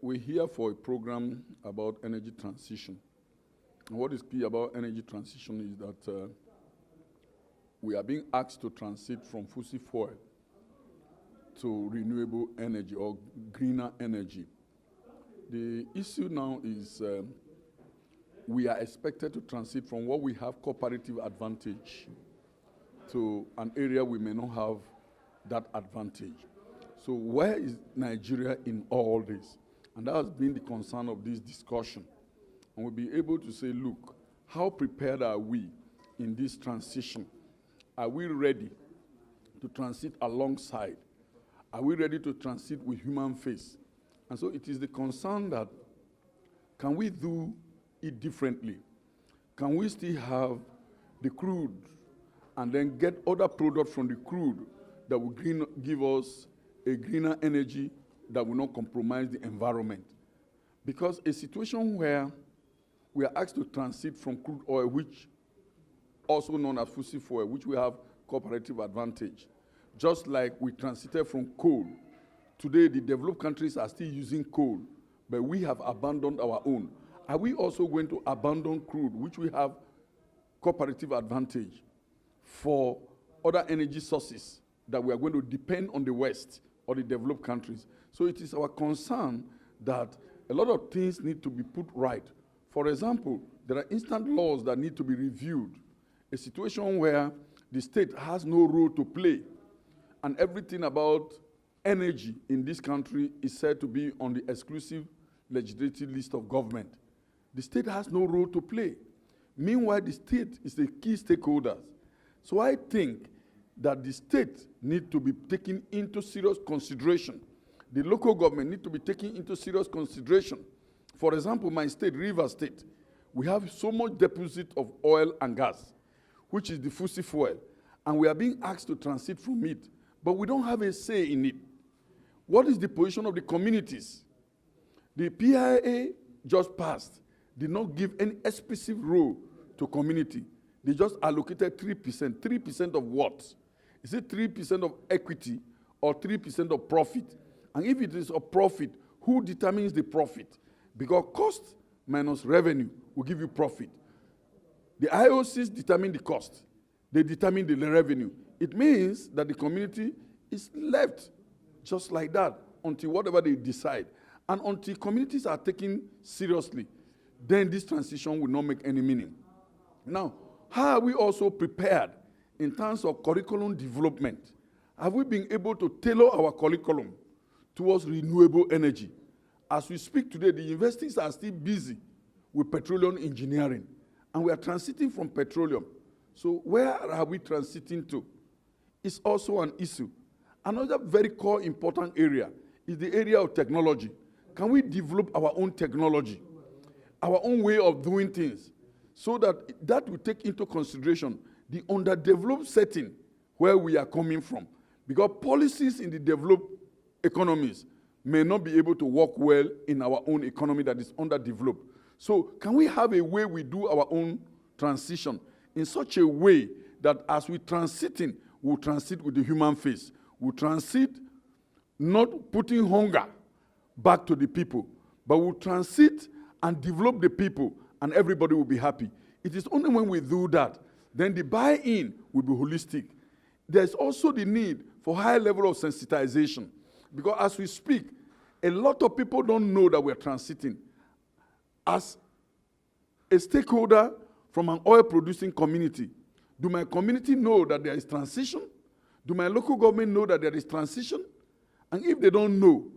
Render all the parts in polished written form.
We're here for a program about energy transition. And what is key about energy transition is that we are being asked to transit from fossil fuel to renewable energy or greener energy. The issue now is we are expected to transit from what we have comparative advantage to an area we may not have that advantage. So where is Nigeria in all this? And that has been the concern of this discussion. And we'll be able to say, look, how prepared are we in this transition? Are we ready to transit alongside? Are we ready to transit with human face? And so it is the concern that, can we do it differently? Can we still have the crude and then get other products from the crude that will give us a greener energy that will not compromise the environment? Because a situation where we are asked to transit from crude oil, which also known as fossil fuel, which we have comparative advantage, just like we transited from coal. Today, the developed countries are still using coal, but we have abandoned our own. Are we also going to abandon crude, which we have comparative advantage, for other energy sources that we are going to depend on the West or the developed countries? So it is our concern that a lot of things need to be put right. For example, there are instant laws that need to be reviewed. A situation where the state has no role to play, and everything about energy in this country is said to be on the exclusive legislative list of government. The state has no role to play. Meanwhile, the state is the key stakeholder. So I think that the state need to be taken into serious consideration. The local government need to be taken into serious consideration. For example, my state, Rivers State, we have so much deposit of oil and gas, which is the fossil fuel, and we are being asked to transit from it, but we don't have a say in it. What is the position of the communities? The PIA just passed, did not give any explicit role to community. They just allocated 3%. 3% of what? Is it 3% of equity or 3% of profit? And if it is a profit, who determines the profit? Because cost minus revenue will give you profit. The IOCs determine the cost. They determine the revenue. It means that the community is left just like that until whatever they decide. And until communities are taken seriously, then this transition will not make any meaning. Now, how are we also prepared in terms of curriculum development? Have we been able to tailor our curriculum towards renewable energy? As we speak today, the universities are still busy with petroleum engineering, and we are transiting from petroleum. So where are we transiting to? It's also an issue. Another very core important area is the area of technology. Can we develop our own technology, our own way of doing things, so that will take into consideration the underdeveloped setting where we are coming from? Because policies in the developed economies may not be able to work well in our own economy that is underdeveloped. So can we have a way we do our own transition in such a way that as we transiting, we'll transit with the human face. We'll transit not putting hunger back to the people, but we'll transit and develop the people, and everybody will be happy. It is only when we do that, then the buy-in will be holistic. There's also the need for high level of sensitization, because as we speak, a lot of people don't know that we're transiting. As a stakeholder from an oil-producing community, do my community know that there is transition? Do my local government know that there is transition? And if they don't know,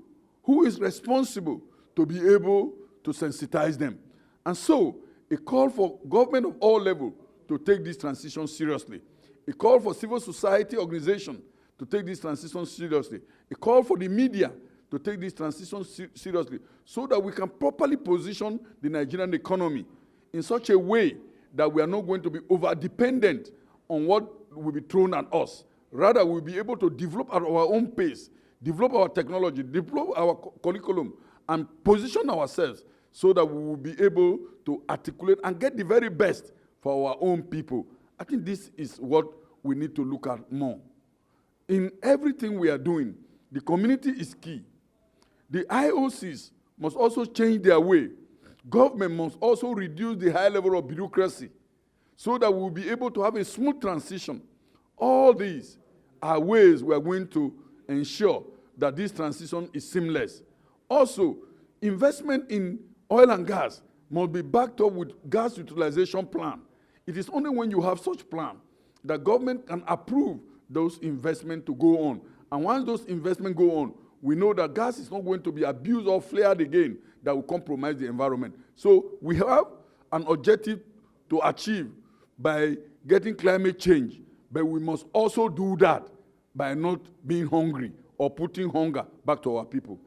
who is responsible to be able to sensitize them? And so, a call for government of all levels to take this transition seriously. A call for civil society organizations to take this transition seriously. A call for the media to take this transition seriously, so that we can properly position the Nigerian economy in such a way that we are not going to be over-dependent on what will be thrown at us. Rather, we'll be able to develop at our own pace, develop our technology, develop our curriculum, and position ourselves so that we will be able to articulate and get the very best for our own people. I think this is what we need to look at more. In everything we are doing, the community is key. The IOCs must also change their way. Government must also reduce the high level of bureaucracy so that we will be able to have a smooth transition. All these are ways we are going to ensure that this transition is seamless. Also, investment in oil and gas must be backed up with gas utilization plan. It is only when you have such plan that government can approve those investments to go on. And once those investments go on, we know that gas is not going to be abused or flared again that will compromise the environment. So we have an objective to achieve by getting climate change, but we must also do that by not being hungry or putting hunger back to our people.